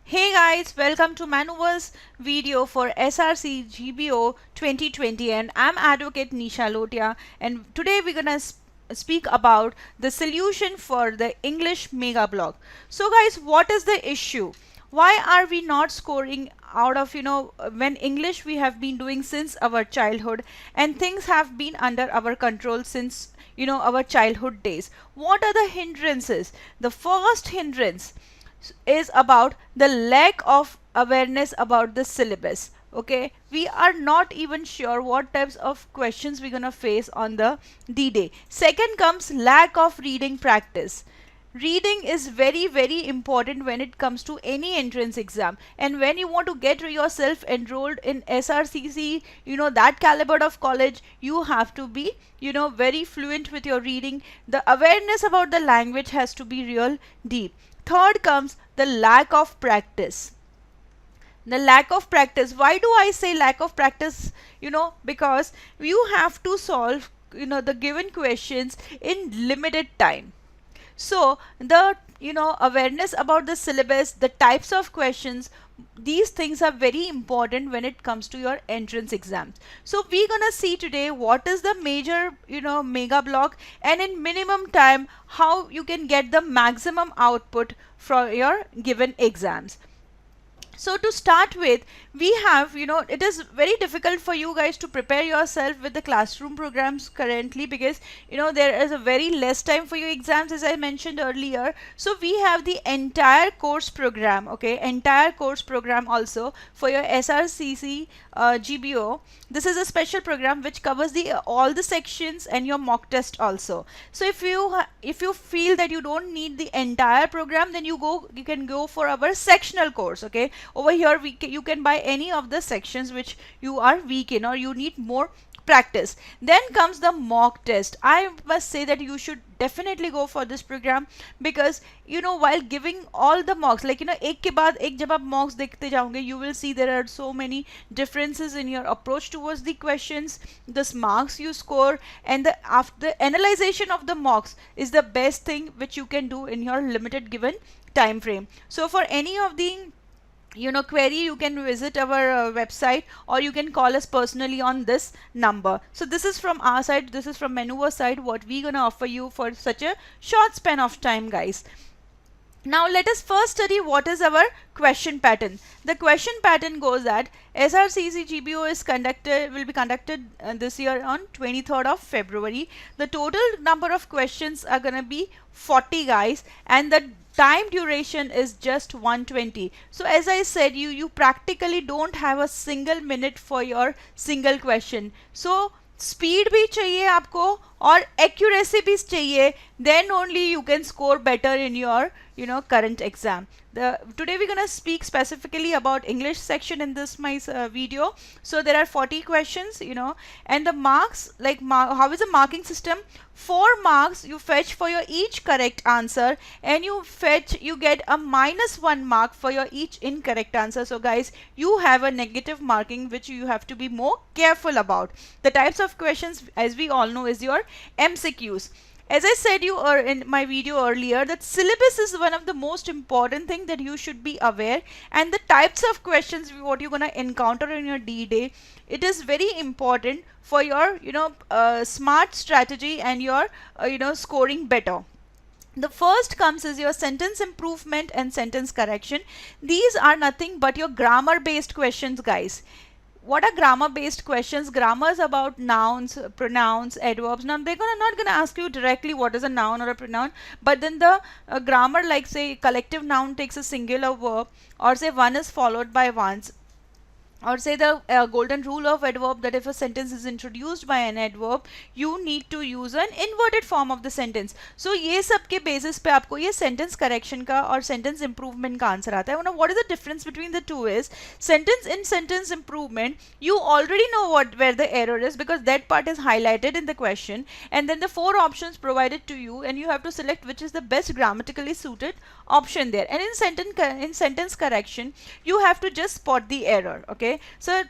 Hey guys, welcome to Manuva's video for SRC GBO 2020 and I'm Advocate Nisha Lotia and today we're gonna speak about the solution for the English Mega Block. So guys, what is the issue? Why are we not scoring out of when English we have been doing since our childhood and things have been under our control since our childhood days? What are the hindrances? The first hindrance is about the lack of awareness about the syllabus. Okay, we are not even sure what types of questions we're gonna face on the D-Day. Second comes lack of reading practice. Reading is very important when it comes to any entrance exam, and when you want to get yourself enrolled in SRCC, that caliber of college, you have to be very fluent with your reading. The awareness about the language has to be real deep. Third comes the lack of practice. The lack of practice. Why do I say lack of practice? Because you have to solve the given questions in limited time. So the awareness about the syllabus, the types of questions, these things are very important when it comes to your entrance exams. So we're gonna see today what is the major mega block, and in minimum time how you can get the maximum output for your given exams. So to start with, we have it is very difficult for you guys to prepare yourself with the classroom programs currently, because there is a very less time for your exams, as I mentioned earlier. So we have the entire course program, okay, entire course program also for your SRCC GBO. This is a special program which covers the all the sections and your mock test also. So if you feel that you don't need the entire program, then you can go for our sectional course. Okay, over here you can buy any of the sections which you are weak in or you need more practice. Then comes the mock test. I must say that you should definitely go for this program, because while giving all the mocks, like एक के बाद एक जब आप mocks देखते जाओगे, you will see there are so many differences in your approach towards the questions, the marks you score, and the after analyzation of the mocks is the best thing which you can do in your limited given time frame. So for any of the query, you can visit our website, or you can call us personally on this number. So this is from our side, this is from Manuva side, what we gonna offer you for such a short span of time, guys. Now let us first study what is our question pattern. The question pattern goes that SRCC GBO will be conducted this year on 23rd of February. The total number of questions are gonna be 40, guys, and the time duration is just 120. So as I said, you practically don't have a single minute for your single question. So speed भी चाहिए आपको और accuracy भी चाहिए, then only you can score better in your current exam. Today we're gonna speak specifically about English section in this my video. So there are 40 questions, and the marks, like how is the marking system? 4 marks you fetch for your each correct answer, and you get a -1 mark for your each incorrect answer. So guys, you have a negative marking which you have to be more careful about. The types of questions, as we all know, is your MCQs. As I said in my video earlier, that syllabus is one of the most important thing that you should be aware, and the types of questions what you're gonna encounter in your D-Day, it is very important for your smart strategy and your scoring better. The first comes is your sentence improvement and sentence correction. These are nothing but your grammar based questions, guys. What are grammar based questions? Grammar is about nouns, pronouns, adverbs. Now they're not gonna ask you directly what is a noun or a pronoun, but then the grammar, like say collective noun takes a singular verb, or say one is followed by once, or say the golden rule of adverb, that if a sentence is introduced by an adverb, you need to use an inverted form of the sentence. So ये सब के basis पे आपको ये sentence correction का और sentence improvement का answer आता है. Now what is the difference between the two is, sentence improvement, you already know where the error is, because that part is highlighted in the question, and then the 4 options provided to you, and you have to select which is the best grammatically suited option there. And in sentence correction, you have to just spot the error. Okay, so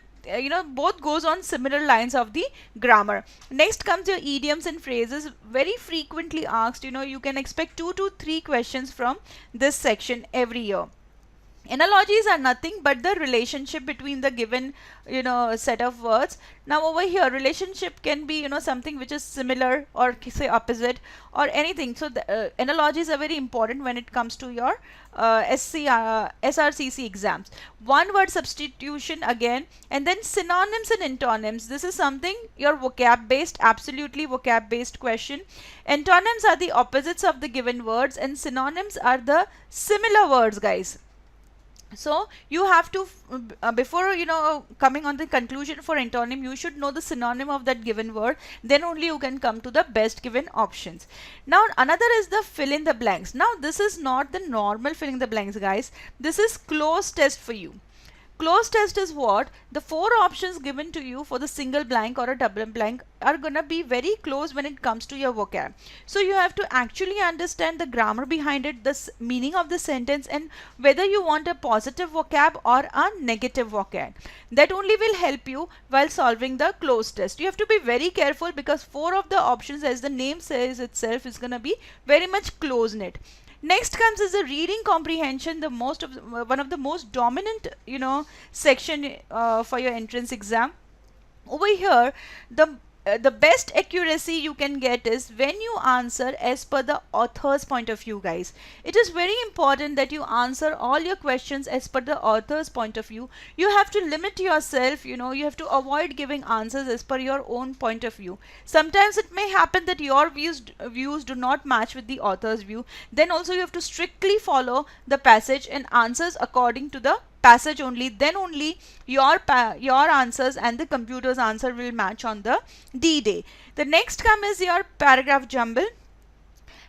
both goes on similar lines of the grammar. Next comes your idioms and phrases, very frequently asked. You can expect 2 to 3 questions from this section every year. Analogies are nothing but the relationship between the given set of words. Now over here, relationship can be something which is similar or say opposite or anything. So the analogies are very important when it comes to your SRCC exams. One word substitution again, and then synonyms and antonyms. This is something your vocab based, absolutely vocab based question. Antonyms are the opposites of the given words and synonyms are the similar words, guys. So you have to before coming on the conclusion for antonym, you should know the synonym of that given word, then only you can come to the best given options. Now another is the fill in the blanks. Now this is not the normal filling the blanks, guys. This is close test for you. Close test is what? The four options given to you for the single blank or a double blank are gonna be very close when it comes to your vocab. So you have to actually understand the grammar behind it, the meaning of the sentence, and whether you want a positive vocab or a negative vocab. That only will help you while solving the close test. You have to be very careful because four of the options, as the name says itself, is gonna be very much close knit. Next comes is the reading comprehension, the most of one of the most dominant section for your entrance exam. Over here, the best accuracy you can get is when you answer as per the author's point of view, guys. It is very important that you answer all your questions as per the author's point of view. You have to limit yourself, you have to avoid giving answers as per your own point of view. Sometimes it may happen that your views do not match with the author's view. Then also you have to strictly follow the passage and answers according to the passage only. Then only your answers and the computer's answer will match on the D-Day. The next come is your paragraph jumble.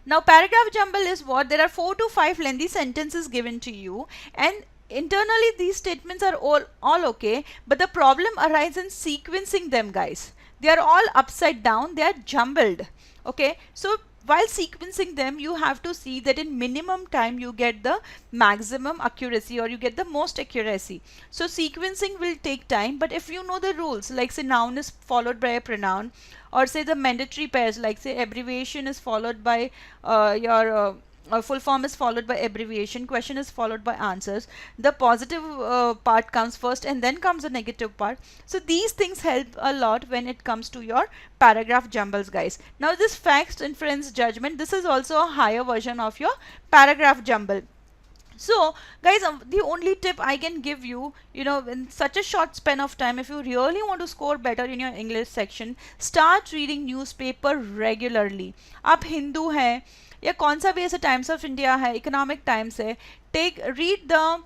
Now paragraph jumble is what? There are 4 to 5 lengthy sentences given to you, and internally these statements are all okay, but the problem arises in sequencing them, guys. They are all upside down, they are jumbled. Okay, so while sequencing them, you have to see that in minimum time you get the maximum accuracy or you get the most accuracy. So sequencing will take time, but if you know the rules, like say noun is followed by a pronoun, or say the mandatory pairs, like say abbreviation is followed by your full form is followed by abbreviation, question is followed by answers, the positive part comes first and then comes the negative part. So these things help a lot when it comes to your paragraph jumbles, guys. Now this facts, inference, judgment, this is also a higher version of your paragraph jumble. So guys, the only tip I can give you, in such a short span of time, if you really want to score better in your English section, start reading newspaper regularly. आप हिंदू हैं या कौन सा भी ऐसे times of India है, economic times है, read the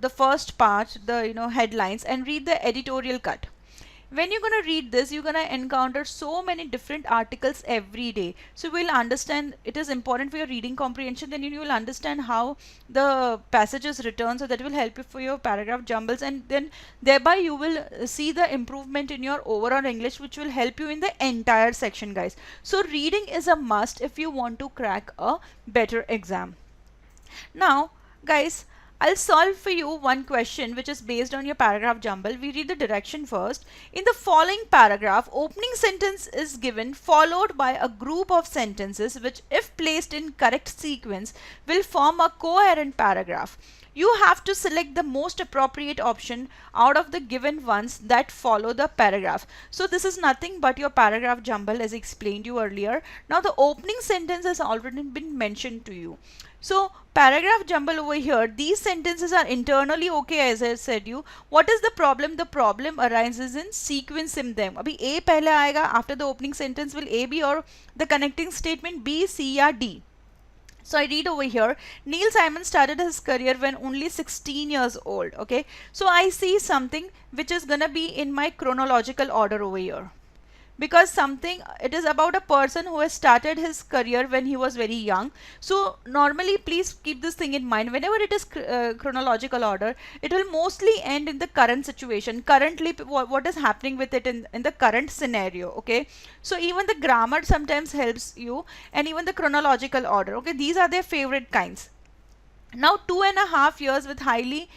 the first part, the headlines, and read the editorial cut. When you're going to read this, you're going to encounter so many different articles every day. So we'll understand, it is important for your reading comprehension. Then you will understand how the passage is written, so that will help you for your paragraph jumbles, and then thereby you will see the improvement in your overall English, which will help you in the entire section, guys. So reading is a must if you want to crack a better exam. Now guys, I'll solve for you one question which is based on your paragraph jumble. We read the direction first. In the following paragraph, opening sentence is given followed by a group of sentences which, if placed in correct sequence, will form a coherent paragraph. You have to select the most appropriate option out of the given ones that follow the paragraph. So this is nothing but your paragraph jumble, as I explained you earlier. Now the opening sentence has already been mentioned to you. So paragraph jumble over here, these sentences are internally okay, as I said you. What is the problem? The problem arises in sequencing them. Abhi A pehle aayega, after the opening sentence will A be, or the connecting statement B, C or D. So I read over here, Neil Simon started his career when only 16 years old. Okay, so I see something which is gonna be in my chronological order over here, because it is about a person who has started his career when he was very young. So normally, please keep this thing in mind, whenever it is chronological order, it will mostly end in the current situation, currently what is happening with it in the current scenario. Okay, so even the grammar sometimes helps you, and even the chronological order. Okay, these are their favorite kinds. Now 2.5 years with highly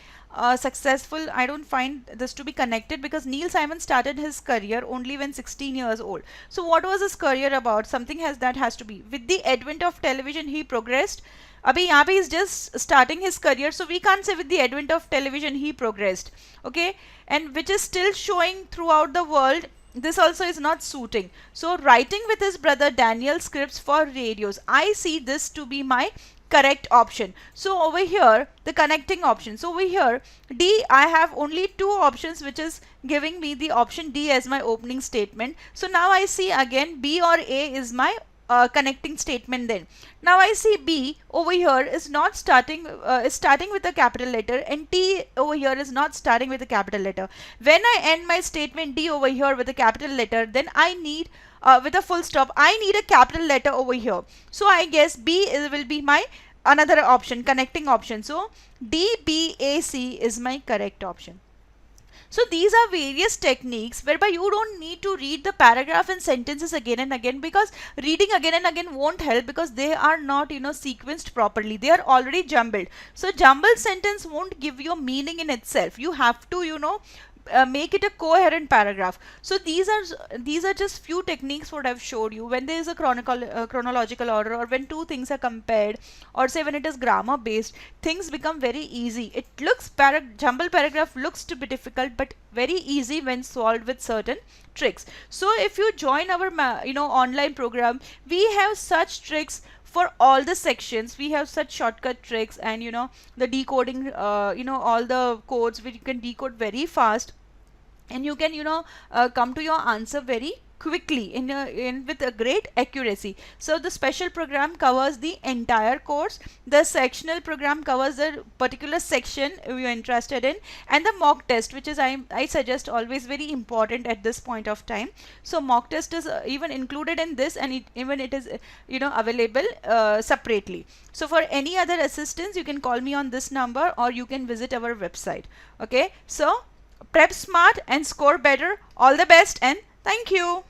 successful. I don't find this to be connected because Neil Simon started his career only when 16 years old. So what was his career about? Something has that has to be. With the advent of television, he progressed. Abhi yahan pe is just starting his career, so we can't say with the advent of television he progressed. Okay, and which is still showing throughout the world. This also is not suiting. So writing with his brother Daniel scripts for radios. I see this to be my correct option. So over here the connecting option. So over here D, I have only two options, which is giving me the option D as my opening statement. So now I see again B or A is my connecting statement. Then now I see B over here is not starting is starting with a capital letter, and T over here is not starting with a capital letter. When I end my statement D over here with a capital letter, then I need with a full stop, I need a capital letter over here. So I guess B will be my another option, connecting option. So DBAC is my correct option. So these are various techniques whereby you don't need to read the paragraph and sentences again and again, because reading again and again won't help, because they are not, sequenced properly. They are already jumbled. So jumbled sentence won't give you meaning in itself. You have to, make it a coherent paragraph. So these are just few techniques what I've showed you. When there is a chronological order, or when two things are compared, or say when it is grammar based, things become very easy. It looks jumble paragraph looks to be difficult, but very easy when solved with certain tricks. So if you join our online program, we have such tricks for all the sections. We have such shortcut tricks, and the decoding, all the codes which you can decode very fast, and you can come to your answer very quickly in with a great accuracy. So the special program covers the entire course. The sectional program covers the particular section you're interested in, and the mock test, which is I suggest always very important at this point of time. So mock test is even included in this, and it is available separately. So for any other assistance, you can call me on this number, or you can visit our website. Okay, so prep smart and score better. All the best, and thank you.